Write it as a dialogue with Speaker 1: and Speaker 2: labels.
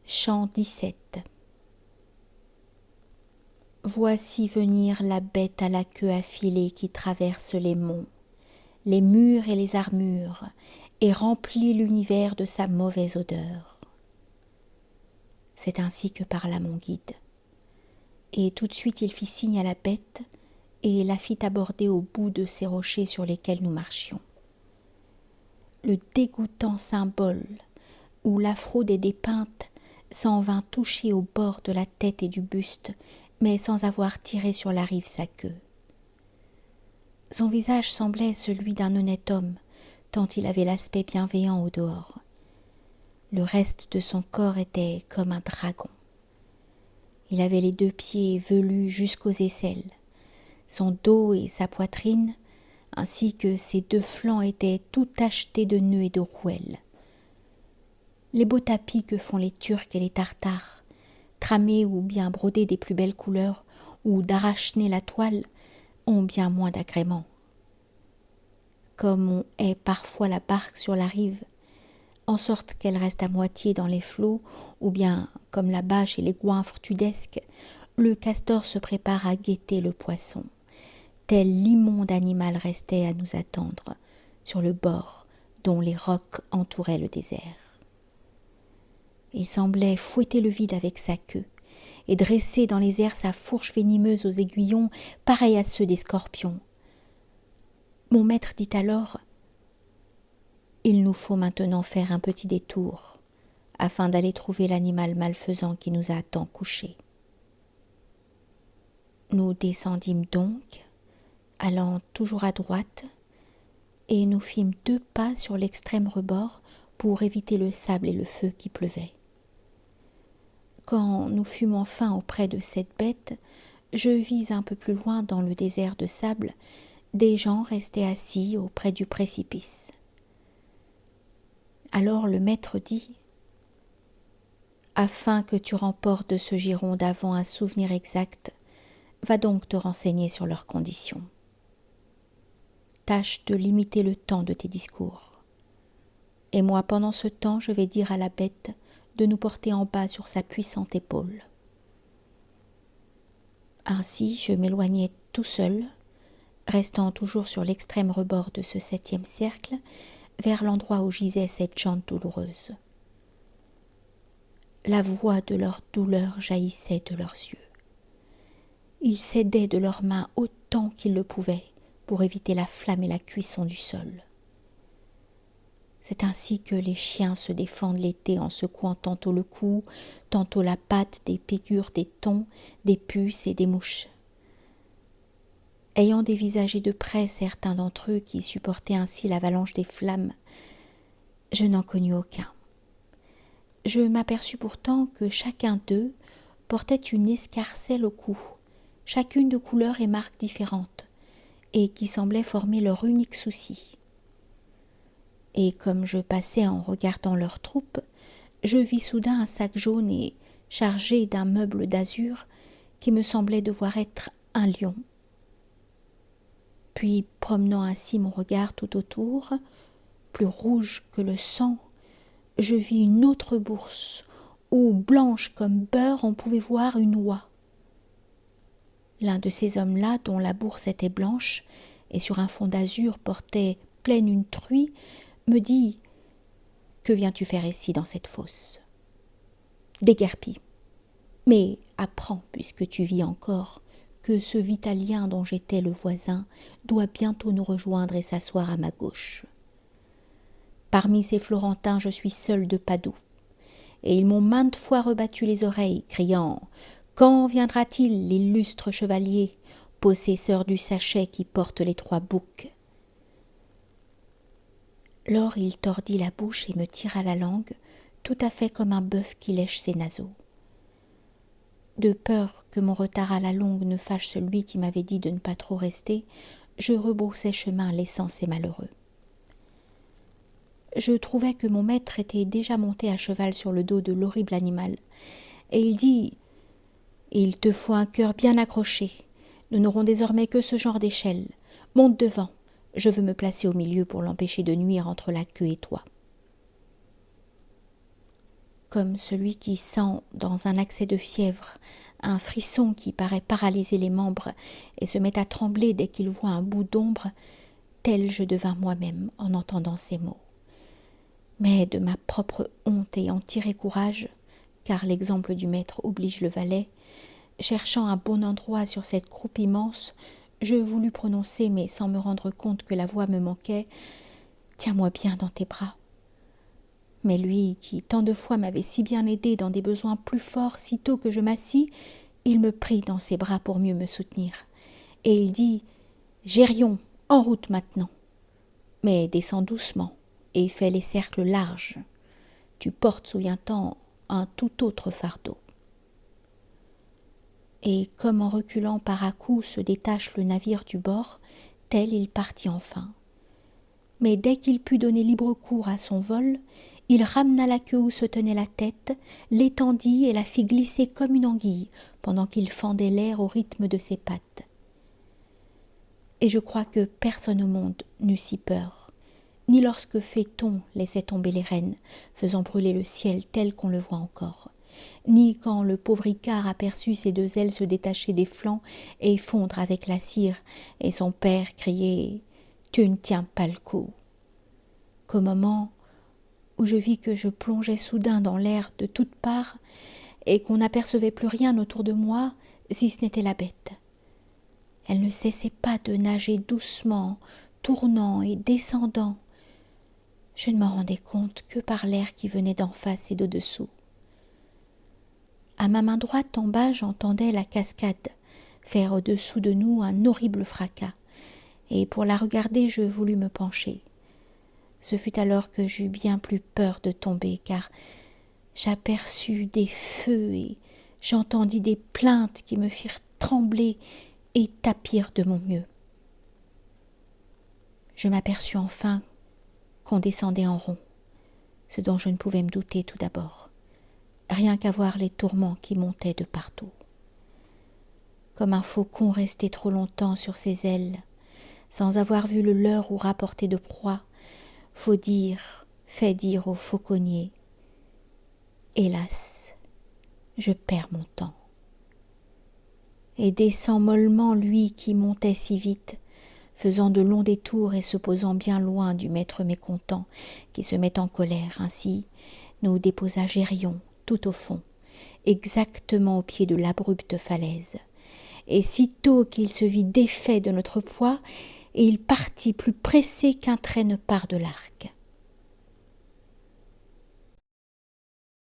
Speaker 1: Chant 17. Voici venir la bête à la queue affilée qui traverse les monts, les murs et les armures, et remplit l'univers de sa mauvaise odeur. C'est ainsi que parla mon guide. Et tout de suite il fit signe à la bête et la fit aborder au bout de ces rochers sur lesquels nous marchions. Le dégoûtant symbole où l'afro des dépeintes s'en vint toucher au bord de la tête et du buste, mais sans avoir tiré sur la rive sa queue. Son visage semblait celui d'un honnête homme, tant il avait l'aspect bienveillant au dehors. Le reste de son corps était comme un dragon. Il avait les 2 pieds velus jusqu'aux aisselles. Son dos et sa poitrine, ainsi que ses 2 flancs, étaient tout tachetés de nœuds et de rouelles. Les beaux tapis que font les Turcs et les Tartares, tramés ou bien brodés des plus belles couleurs, ou d'arracher la toile, ont bien moins d'agrément. Comme on hait parfois la barque sur la rive, en sorte qu'elle reste à moitié dans les flots, ou bien, comme la bâche et les goinfres tudesques, le castor se prépare à guetter le poisson. Tel l'immonde animal restait à nous attendre, sur le bord dont les rocs entouraient le désert. Il semblait fouetter le vide avec sa queue, et dresser dans les airs sa fourche venimeuse aux aiguillons, pareils à ceux des scorpions. Mon maître dit alors : « Il nous faut maintenant faire un petit détour, afin d'aller trouver l'animal malfaisant qui nous a tant couchés. » Nous descendîmes donc, allant toujours à droite, et nous fîmes 2 pas sur l'extrême rebord pour éviter le sable et le feu qui pleuvaient. Quand nous fûmes enfin auprès de cette bête, je vis un peu plus loin dans le désert de sable des gens restés assis auprès du précipice. Alors le maître dit : « Afin que tu remportes de ce giron d'avant un souvenir exact, va donc te renseigner sur leurs conditions. Tâche de limiter le temps de tes discours. Et moi, pendant ce temps, je vais dire à la bête de nous porter en bas sur sa puissante épaule. » Ainsi, je m'éloignai tout seul, restant toujours sur l'extrême rebord de ce 7e cercle, vers l'endroit où gisait cette jante douloureuse. La voix de leur douleur jaillissait de leurs yeux. Ils s'aidaient de leurs mains autant qu'ils le pouvaient pour éviter la flamme et la cuisson du sol. C'est ainsi que les chiens se défendent l'été en secouant tantôt le cou, tantôt la patte des piqûres des thons, des puces et des mouches. Ayant dévisagé de près certains d'entre eux qui supportaient ainsi l'avalanche des flammes, je n'en connus aucun. Je m'aperçus pourtant que chacun d'eux portait une escarcelle au cou, chacune de couleur et marque différentes, et qui semblait former leur unique souci. Et comme je passais en regardant leur troupe, je vis soudain un sac jaune et chargé d'un meuble d'azur qui me semblait devoir être un lion. Puis, promenant ainsi mon regard tout autour, plus rouge que le sang, je vis une autre bourse où, blanche comme beurre, on pouvait voir une oie. L'un de ces hommes-là, dont la bourse était blanche et sur un fond d'azur portait pleine une truie, me dit : « Que viens-tu faire ici dans cette fosse ? Déguerpis. Mais apprends, puisque tu vis encore, que ce Vitalien dont j'étais le voisin doit bientôt nous rejoindre et s'asseoir à ma gauche. Parmi ces Florentins, je suis seul de Padoue, et ils m'ont maintes fois rebattu les oreilles, criant : « Quand viendra-t-il, l'illustre chevalier, possesseur du sachet qui porte les 3 boucs ?» Lors il tordit la bouche et me tira la langue, tout à fait comme un bœuf qui lèche ses naseaux. De peur que mon retard à la longue ne fâche celui qui m'avait dit de ne pas trop rester, je rebroussai chemin, laissant ces malheureux. Je trouvai que mon maître était déjà monté à cheval sur le dos de l'horrible animal, et il dit : « Il te faut un cœur bien accroché. Nous n'aurons désormais que ce genre d'échelle. Monte devant. Je veux me placer au milieu pour l'empêcher de nuire entre la queue et toi. » comme celui qui sent, dans un accès de fièvre, un frisson qui paraît paralyser les membres et se met à trembler dès qu'il voit un bout d'ombre, tel je devins moi-même en entendant ces mots. Mais de ma propre honte ayant tiré courage, car l'exemple du maître oblige le valet, cherchant un bon endroit sur cette croupe immense, je voulus prononcer, mais sans me rendre compte que la voix me manquait, « Tiens-moi bien dans tes bras ». Mais lui, qui tant de fois m'avait si bien aidé dans des besoins plus forts, sitôt que je m'assis, il me prit dans ses bras pour mieux me soutenir. Et il dit « Gérion, en route maintenant. Mais descends doucement et fais les cercles larges. Tu portes, souviens-t'en, un tout autre fardeau. » Et comme en reculant par à-coups se détache le navire du bord, tel il partit enfin. Mais dès qu'il put donner libre cours à son vol, il ramena la queue où se tenait la tête, l'étendit et la fit glisser comme une anguille, pendant qu'il fendait l'air au rythme de ses pattes. Et je crois que personne au monde n'eut si peur, ni lorsque Phaéton laissait tomber les rênes, faisant brûler le ciel tel qu'on le voit encore, ni quand le pauvre Icare aperçut ses deux ailes se détacher des flancs et fondre avec la cire, et son père crier « Tu ne tiens pas le coup !» qu'au moment où je vis que je plongeais soudain dans l'air de toutes parts et qu'on n'apercevait plus rien autour de moi, si ce n'était la bête. Elle ne cessait pas de nager doucement, tournant et descendant. Je ne m'en rendais compte que par l'air qui venait d'en face et d'au-dessous. À ma main droite en bas, j'entendais la cascade faire au-dessous de nous un horrible fracas, et pour la regarder, je voulus me pencher. Ce fut alors que j'eus bien plus peur de tomber, car j'aperçus des feux et j'entendis des plaintes qui me firent trembler et tapir de mon mieux. Je m'aperçus enfin qu'on descendait en rond, ce dont je ne pouvais me douter tout d'abord, rien qu'à voir les tourments qui montaient de partout. Comme un faucon resté trop longtemps sur ses ailes, sans avoir vu le leurre ou rapporté de proie, fait dire au fauconnier « Hélas, je perds mon temps ». Et descend mollement lui qui montait si vite, faisant de longs détours et se posant bien loin du maître mécontent qui se met en colère. Ainsi nous déposa Gérion tout au fond, exactement au pied de l'abrupte falaise. Et sitôt qu'il se vit défait de notre poids, il partit plus pressé qu'un trait ne part de l'arc.